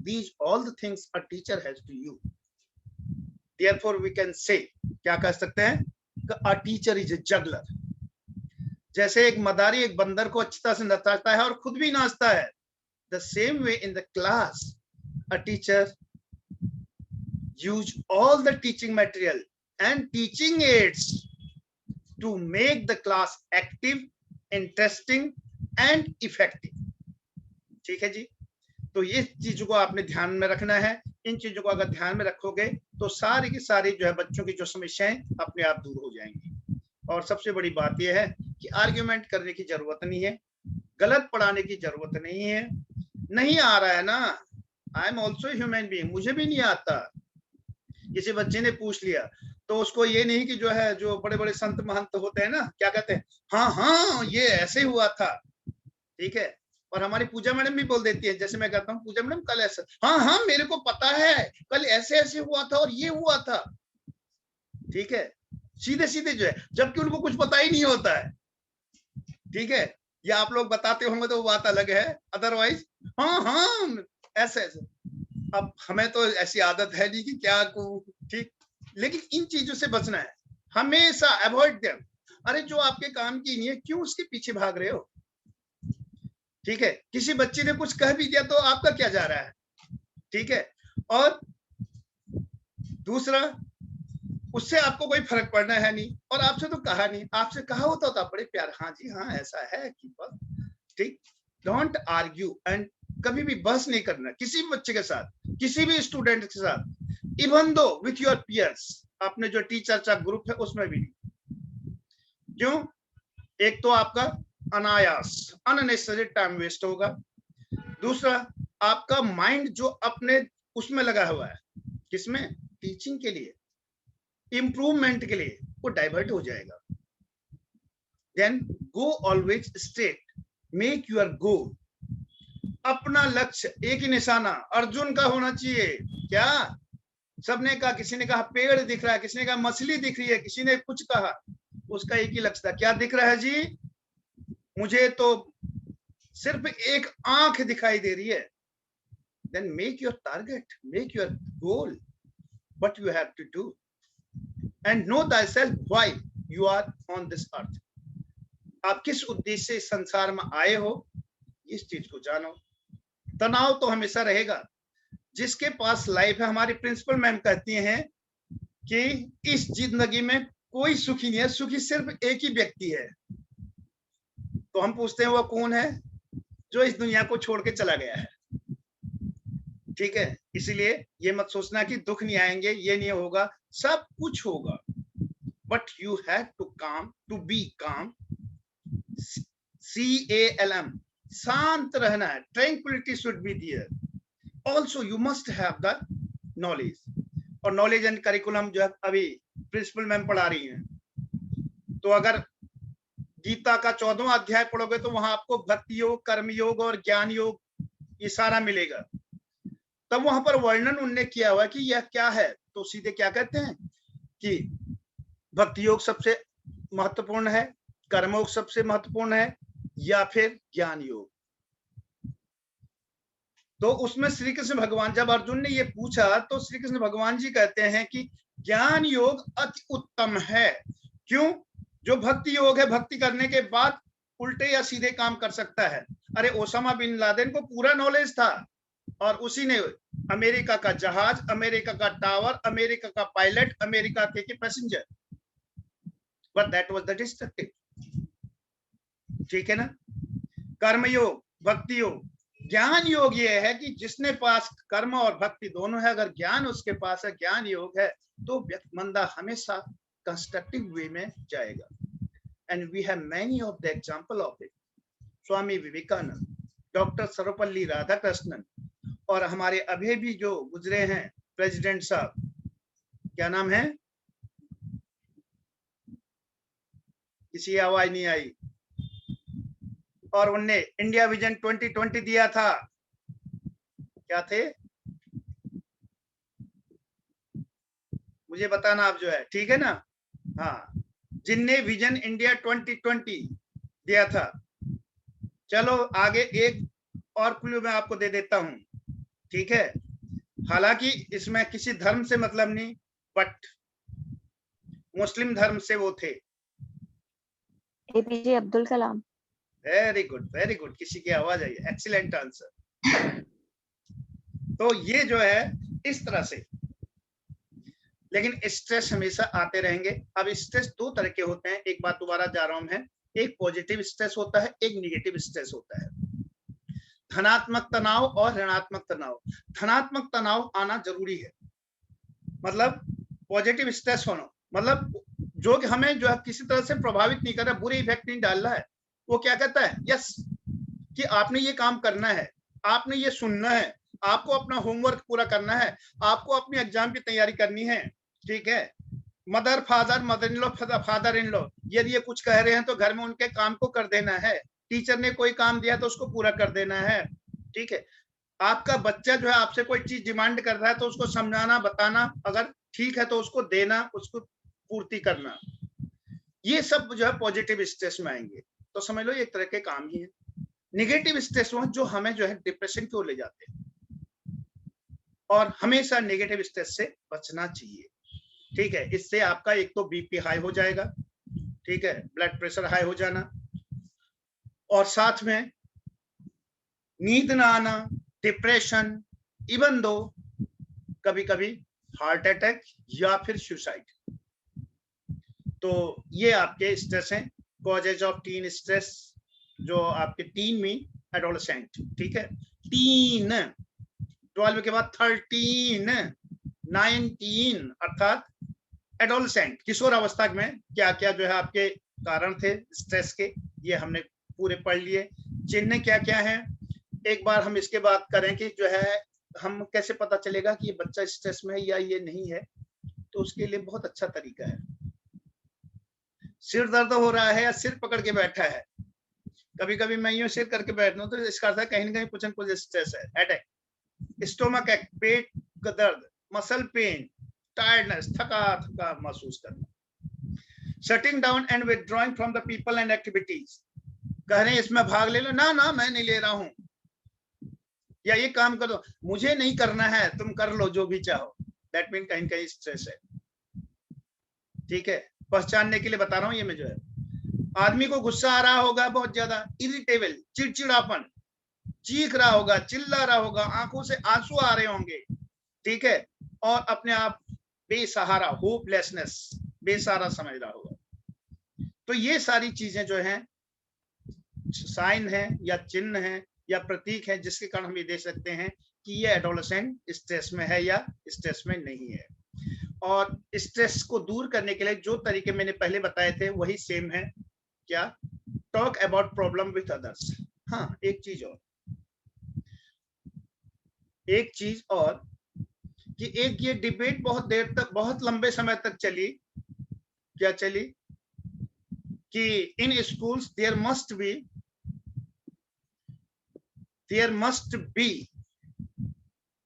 These all the things a teacher has to use. Therefore we can say, क्या कह सकते हैं? A teacher is a juggler. जैसे एक मदारी एक बंदर को अच्छी तरह से नचाता है और खुद भी नाचता है, the same way in the class a teacher use all the teaching material and teaching aids to make the class active, interesting and effective. ठीक है जी? तो ये चीजों को आपने ध्यान में रखना है। इन चीजों को अगर ध्यान में रखोगे तो सारी की सारी जो है बच्चों की जो समस्याएं अपने आप दूर हो जाएंगी। और सबसे बड़ी बात यह है कि आर्ग्यूमेंट करने की जरूरत नहीं है, गलत पढ़ाने की जरूरत नहीं है। नहीं आ रहा है ना, I am also human being, मुझे भी नहीं आता। किसी बच्चे ने पूछ लिया तो उसको ये नहीं कि जो है जो बड़े बड़े संत महंत होते हैं ना, क्या कहते हैं, हाँ हाँ ये ऐसे हुआ था। ठीक है? और हमारी पूजा मैडम भी बोल देती है, जैसे मैं कहता हूँ पूजा मैडम कल ऐसा, हाँ हाँ मेरे को पता है कल ऐसे ऐसे हुआ था और ये हुआ था। ठीक है? सीधे सीधे जो है, जबकि उनको कुछ पता ही नहीं होता है। ठीक है? या आप लोग बताते होंगे तो वो बात अलग है, अदरवाइज हाँ हाँ ऐसे ऐसे। अब हमें तो ऐसी आदत है नहीं कि क्या ठीक, लेकिन इन चीजों से बचना है हमेशा, अवॉइड देम। अरे जो आपके काम की नहीं है क्यों उसके पीछे भाग रहे हो? ठीक है? किसी बच्चे ने कुछ कह भी दिया तो आपका क्या जा रहा है? ठीक है? और दूसरा, उससे आपको कोई फर्क पड़ना है नहीं, और आपसे तो कहा नहीं, आपसे कहा होता था बड़े प्यार, हाँ जी हाँ ऐसा है कि बस। ठीक? डोंट आर्ग्यू एंड कभी भी बहस नहीं करना किसी भी बच्चे के साथ, किसी भी स्टूडेंट के साथ, even though with your piers, अपने जो टीचर का ग्रुप है उसमें भी नहीं। क्यों? एक तो आपका अनायास अननेसेसरी टाइम वेस्ट होगा, दूसरा आपका माइंड जो अपने उसमें लगा हुआ है, किसमें? टीचिंग के लिए, इंप्रूवमेंट के लिए, वो डाइवर्ट हो जाएगा। Then go always straight, make your goal, अपना लक्ष्य एक ही निशाना अर्जुन का होना चाहिए। क्या? सबने कहा, किसी ने कहा पेड़ दिख रहा है, किसी ने कहा मछली दिख रही है, किसी ने कुछ कहा, उसका एक ही लक्ष्य था। क्या दिख रहा है जी? मुझे तो सिर्फ एक आंख दिखाई दे रही है। Then make your target, make your goal, what you have to do, and know thyself why you are on this earth. आप किस उद्देश्य से इस संसार में आए हो, इस चीज को जानो। तनाव तो हमेशा रहेगा, जिसके पास लाइफ है, हमारी प्रिंसिपल मैम कहती हैं कि इस जिंदगी में कोई सुखी नहीं है, सुखी सिर्फ एक ही व्यक्ति है। तो हम पूछते हैं वो कौन है? जो इस दुनिया को छोड़ के चला गया है। ठीक है? इसीलिए ये मत सोचना कि दुख नहीं आएंगे, ये नहीं होगा, सब कुछ होगा। but you had to be calm. CALM, शांत रहना है, tranquility should be there. Also you must have the knowledge. और नॉलेज एंड करिकुलम जो है अभी प्रिंसिपल मैम पढ़ा रही हैं, तो अगर गीता का 14वां अध्याय पढ़ोगे तो वहां आपको भक्ति योग, कर्म योग और ज्ञान योग ये सारा मिलेगा। तब वहां पर वर्णन उन्होंने किया हुआ कि यह क्या है, तो सीधे क्या कहते हैं कि भक्ति योग सबसे महत्वपूर्ण है, कर्मयोग सबसे महत्वपूर्ण है, या फिर ज्ञान योग। तो उसमें श्री कृष्ण भगवान, जब अर्जुन ने ये पूछा तो श्री कृष्ण भगवान जी कहते हैं कि ज्ञान योग अति उत्तम है। क्यों? जो भक्ति योग है, भक्ति करने के बाद उल्टे या सीधे काम कर सकता है। अरे ओसामा बिन लादेन को पूरा नॉलेज था और उसी ने अमेरिका का जहाज, अमेरिका का टावर, अमेरिका का पायलट, अमेरिका के passenger, but that was the destructive. ठीक है ना? कर्म योग, भक्ति योग। ज्ञान योग ये है कि जिसने पास कर्म और भक्ति दोनों है, अगर ज्ञान उसके पास है, ज्ञान योग है, तो बंदा हमेशा कंस्ट्रक्टिव वे में जाएगा। And we have many of the example of it. Swami Vivekananda, doctor Sarvepalli Radhakrishnan, और हमारे अभी भी जो गुजरे हैं प्रेसिडेंट साहब, क्या नाम है, किसी आवाज नहीं आई, और उनने इंडिया विजन 2020 दिया था। क्या थे? मुझे बताना आप जो है, ठीक है ना? हाँ, जिनने विजन इंडिया 2020 दिया था। चलो आगे एक और क्लू मैं आपको दे देता हूं, ठीक है? हालांकि इसमें किसी धर्म से मतलब नहीं, बट मुस्लिम धर्म से वो थे। APJ Abdul Kalam. Very good, very good, किसी की आवाज आई, एक्सीलेंट आंसर। तो ये जो है इस तरह से, लेकिन स्ट्रेस हमेशा आते रहेंगे। अब स्ट्रेस दो तरह के होते हैं, एक बात दोबारा जा रहा हूं मैं, एक पॉजिटिव स्ट्रेस होता है, एक निगेटिव स्ट्रेस होता है। धनात्मक तनाव और ऋणात्मक तनाव। धनात्मक तनाव आना जरूरी है, मतलब पॉजिटिव स्ट्रेस होना, मतलब जो कि हमें जो है किसी तरह से प्रभावित नहीं कर रहा, बुरे इफेक्ट नहीं डाल रहा है। वो क्या कहता है? यस, कि आपने ये काम करना है, आपने ये सुनना है, आपको अपना होमवर्क पूरा करना है, आपको अपनी एग्जाम की तैयारी करनी है। ठीक है? Mother father, mother in law, father in law, यदि ये कुछ कह रहे हैं तो घर में उनके काम को कर देना है। टीचर ने कोई काम दिया तो उसको पूरा कर देना है। ठीक है? आपका बच्चा जो है आपसे कोई चीज डिमांड कर रहा है तो उसको समझाना, बताना, अगर ठीक है तो उसको देना, उसको पूर्ति करना। ये सब जो है पॉजिटिव स्ट्रेस में आएंगे। तो समझ लो एक तरह के काम ही है। नेगेटिव स्ट्रेस वो जो हमें जो है डिप्रेशन की ओर ले जाते हैं, और हमेशा नेगेटिव स्ट्रेस से बचना चाहिए। ठीक है? इससे आपका एक तो बीपी हाई हो जाएगा, ठीक है, ब्लड प्रेशर हाई हो जाना, और साथ में नींद ना आना, डिप्रेशन, इवन दो कभी कभी हार्ट अटैक या फिर सुसाइड। तो ये आपके स्ट्रेस हैं, कॉजेज ऑफ टीन स्ट्रेस, जो आपके टीन में एडोलेसेंट। ठीक है? टीन 12 के बाद 13, 19, अर्थात एडोलेसेंट, किशोर अवस्था में क्या क्या जो है आपके कारण थे स्ट्रेस के, ये हमने पूरे पढ़ लिए। चिन्ह क्या क्या है, एक बार हम इसके बात करें कि जो है हम कैसे पता चलेगा कि ये बच्चा स्ट्रेस में है या ये नहीं है। तो उसके लिए बहुत अच्छा तरीका है। सिर दर्द हो रहा है या सिर पकड़ के बैठा है, कभी कभी मैं यूं सिर करके बैठता हूँ तो इसका अर्थ है कहीं ना कहीं कुछ न कुछ स्ट्रेस है। हेडेक, स्टोमक एक, पेट का दर्द, मसल पेन, टायर्डनेस, थका थका महसूस करना। Shutting down and withdrawing from the people and activities, कह रहे हैं इसमें भाग ले लो, ना ना मैं नहीं ले रहा हूं, या ये काम कर दो, मुझे नहीं करना है, तुम कर लो जो भी चाहो। दैट मीन कहीं कहीं स्ट्रेस है। ठीक है? पहचानने के लिए बता रहा हूं। ये में जो है आदमी को गुस्सा आ रहा होगा बहुत ज्यादा, इरिटेबल, चिड़चिड़ापन, चीख रहा होगा, चिल्ला रहा होगा, आंखों से आंसू आ रहे होंगे। ठीक है? और अपने आप बेसहारा, होपलेसनेस, बेसहारा समझ रहा होगा। तो ये सारी चीजें जो हैं साइन है या चिन्ह है या प्रतीक है, जिसके कारण हम ये देख सकते हैं कि ये एडोलेसेंट स्ट्रेस में है या स्ट्रेस में नहीं है। और स्ट्रेस को दूर करने के लिए जो तरीके मैंने पहले बताए थे वही सेम है। क्या? Talk about problem with others. हाँ, एक चीज और कि एक ये डिबेट बहुत देर तक, बहुत लंबे समय तक चली। क्या चली? कि in schools there must be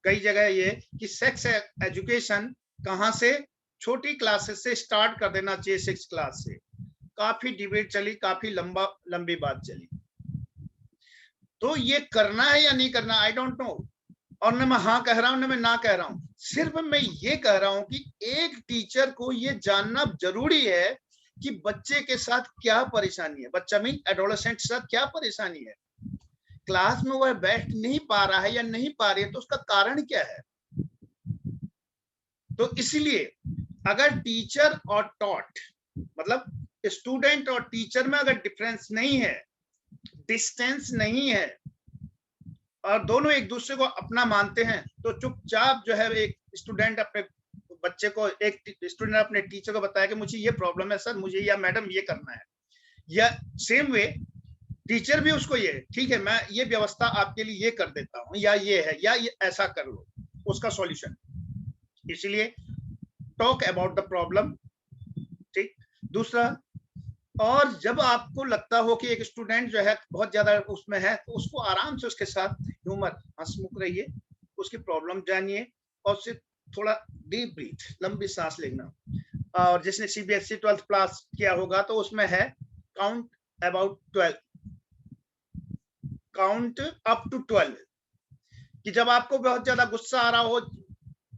कई जगह ये कि सेक्स एजुकेशन कहां से, छोटी क्लासेस से स्टार्ट कर देना चाहिए, 6 क्लास से। काफी डिबेट चली, काफी लंबी बात चली। तो ये करना है या नहीं करना, आई डोंट नो। और न मैं हाँ कह रहा हूं, न मैं ना कह रहा हूं। सिर्फ मैं ये कह रहा हूं कि एक टीचर को ये जानना जरूरी है कि बच्चे के साथ क्या परेशानी है, बच्चा मीन एडोलेसेंट के साथ क्या परेशानी है। क्लास में वह बैठ नहीं पा रहा है या नहीं पा रही है, तो उसका कारण क्या है। तो इसलिए अगर टीचर और टॉट, मतलब स्टूडेंट और टीचर में अगर डिफरेंस नहीं है, डिस्टेंस नहीं है, और दोनों एक दूसरे को अपना मानते हैं, तो चुपचाप जो है एक स्टूडेंट अपने बच्चे को, एक स्टूडेंट अपने टीचर को बताया कि मुझे ये प्रॉब्लम है सर, मुझे या मैडम ये करना है, या सेम वे टीचर भी उसको ये, ठीक है मैं ये व्यवस्था आपके लिए ये कर देता हूं, या ये है, या ये ऐसा कर लो, उसका सॉल्यूशन। इसलिए टॉक अबाउट द प्रॉब्लम। ठीक। दूसरा, और जब आपको लगता हो कि एक स्टूडेंट जो है बहुत ज्यादा उसमें है, तो उसको आराम से उसके साथ ह्यूमर, हंसमुख रहिए, उसकी प्रॉब्लम जानिए, और उससे थोड़ा डीप ब्रीथ, लंबी सांस लेना। और जिसने सीबीएसई 12th क्लास किया होगा तो उसमें है count about 12, count up to 12, कि जब आपको बहुत ज्यादा गुस्सा आ रहा हो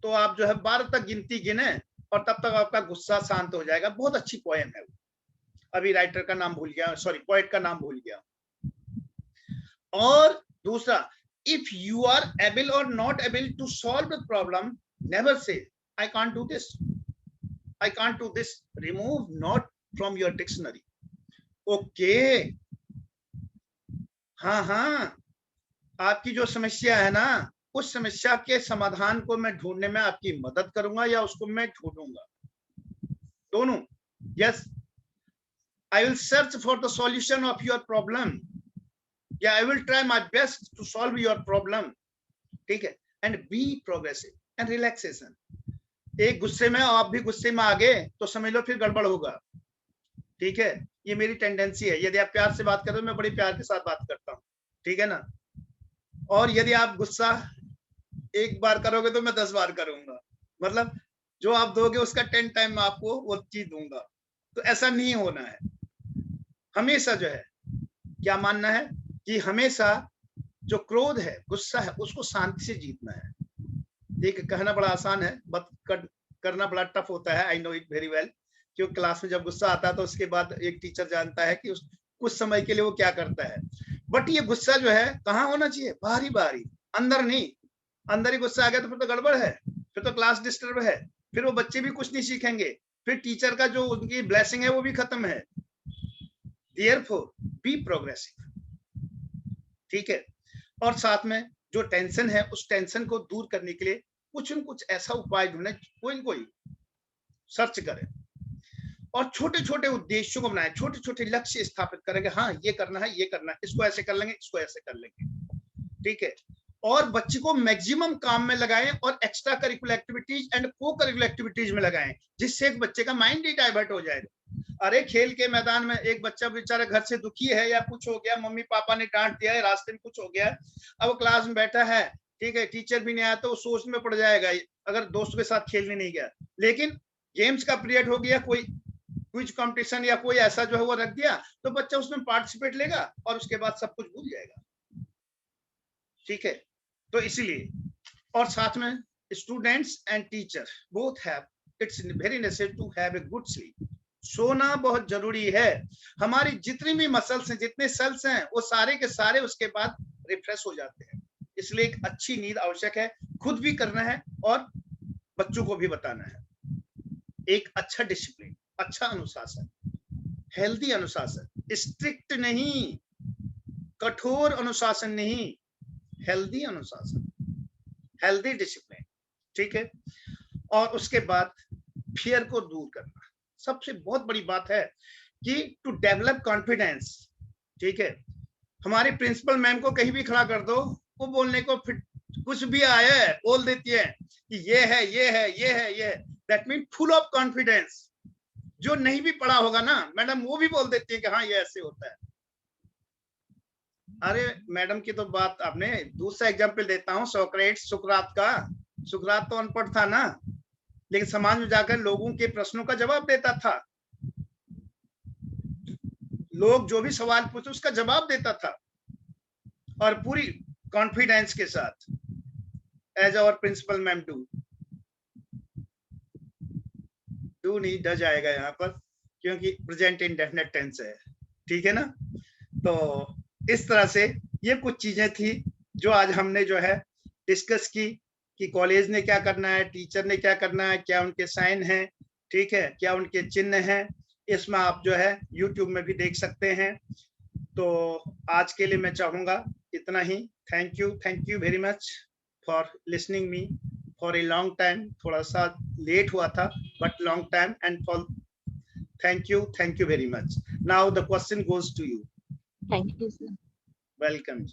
तो आप जो है 12 तक गिनती गिने, और तब तक आपका गुस्सा शांत हो जाएगा। बहुत अच्छी पोएम है, अभी राइटर का नाम भूल गया, सॉरी पोएट का नाम भूल गया। और दूसरा, इफ यू आर एबल और not able to solve the problem, never say I can't do this, I can't do this, remove not from your dictionary. Okay, हाँ, आपकी जो समस्या है ना, उस समस्या के समाधान को मैं ढूंढने में आपकी मदद करूंगा, या उसको मैं ढूंढूंगा, दोनों। Yes, I will search for the solution of your problem. Yeah, I will try my best to solve your problem. ठीक है। And be progressive and relaxation. एक गुस्से में, आप भी गुस्से में आ गए तो समझ लो फिर गड़बड़ होगा। ठीक है, ये मेरी टेंडेंसी है। यदि आप प्यार से बात कर रहे हो, मैं बड़ी प्यार के साथ बात करता हूँ, ठीक है ना। और यदि आप गुस्सा एक बार करोगे तो मैं 10 बार करूंगा, मतलब जो आप दोगे उसका 10 टाइम मैं आपको वो चीज दूंगा। तो ऐसा नहीं होना है। हमेशा जो है क्या मानना है कि हमेशा जो क्रोध है, गुस्सा है, उसको शांति से जीतना है। ठीक है, कहना बड़ा आसान है, बट करना बड़ा टफ होता है। I know it very well. क्योंकि क्लास में जब गुस्सा आता है तो उसके बाद एक टीचर जानता है कि उस कुछ समय के लिए वो क्या करता है। बट ये गुस्सा जो है कहाँ होना चाहिए, बाहरी बाहरी, अंदर नहीं। अंदर ही गुस्सा आ गया तो फिर तो गड़बड़ है, फिर तो क्लास डिस्टर्ब है, फिर वो बच्चे भी कुछ नहीं सीखेंगे, फिर टीचर का जो उनकी ब्लेसिंग है वो भी खत्म है। Therefore, be progressive। ठीक है। और साथ में जो टेंशन है, उस टेंशन को दूर करने के लिए कुछ न कुछ ऐसा उपाय ढूंढे, कोई सर्च करें, और छोटे छोटे उद्देश्यों को बनाए, छोटे छोटे लक्ष्य स्थापित करेंगे। हाँ, ये करना है, ये करना है, इसको ऐसे कर लेंगे, इसको ऐसे कर लेंगे। ठीक है। और बच्चे को मैक्सिमम काम में लगाएं, और एक्स्ट्रा करिकुलर एक्टिविटीज एंड को करिकुलर एक्टिविटीज में लगाएं, जिससे एक बच्चे का माइंड ही डाइवर्ट हो जाएगा। अरे खेल के मैदान में एक बच्चा बेचारा घर से दुखी है, या कुछ हो गया, मम्मी पापा ने डांट दिया है, रास्ते में कुछ हो गया, अब क्लास में बैठा है, ठीक है, टीचर भी नहीं आया, तो वो सोच में पड़ जाएगा अगर दोस्तों के साथ खेलने नहीं गया। लेकिन गेम्स का पीरियड हो गया, कोई क्विज कंपटीशन या कोई ऐसा जो है वो रख दिया, तो बच्चा उसमें पार्टिसिपेट लेगा, और उसके बाद सब कुछ भूल जाएगा। ठीक है। तो इसीलिए, और साथ में students and teacher both have, it's very necessary to have a good sleep. सोना बहुत जरूरी है। हमारी जितनी भी मसल्स हैं, जितने सेल्स हैं, वो सारे के सारे उसके बाद रिफ्रेश हो जाते हैं। इसलिए एक अच्छी नींद आवश्यक है, खुद भी करना है और बच्चों को भी बताना है। एक अच्छा डिसिप्लिन, अच्छा अनुशासन, हेल्दी अनुशासन, स्ट्रिक्ट नहीं, कठोर अनुशासन नहीं, हेल्दी अनुशासन, हेल्दी डिसिप्लिन। ठीक है। और उसके बाद फियर को दूर करना सबसे बहुत बड़ी बात है कि टू डेवलप कॉन्फिडेंस। ठीक है, हमारे प्रिंसिपल मैम को कहीं भी खड़ा कर दो, वो बोलने को फिर कुछ भी आया है बोल देती है कि ये है ये है ये है ये है, that mean full of confidence. जो नहीं भी पढ़ा होगा ना मैडम, वो भी बोल देती है कि हाँ ये ऐसे होता है। अरे मैडम की तो बात आपने, दूसरा एग्जाम्पल देता हूँ, सुकरात का। सुकरात तो अनपढ़ था ना, लेकिन समाज में जाकर लोगों के प्रश्नों का जवाब देता था। लोग जो भी सवाल पूछते उसका जवाब देता था, और पूरी कॉन्फिडेंस के साथ, as our principal ma'am do नहीं ड जाएगा यहाँ पर, क्योंकि प्रेजेंट इंडेफिनिट टेंस है। ठीक है ना। तो इस तरह से ये कुछ चीजें थी जो आज हमने जो है डिस्कस की कि कॉलेज ने क्या करना है, टीचर ने क्या करना है, क्या उनके साइन हैं, ठीक है, क्या उनके चिन्ह हैं। इसमें आप जो है यूट्यूब में भी देख सकते हैं। तो आज के लिए मैं चाहूंगा इतना ही। Thank you very much for listening me for a long time. थोड़ा सा लेट हुआ था but long time, and for thank you very much. Now the question goes to you. Thank you, sir. Welcome.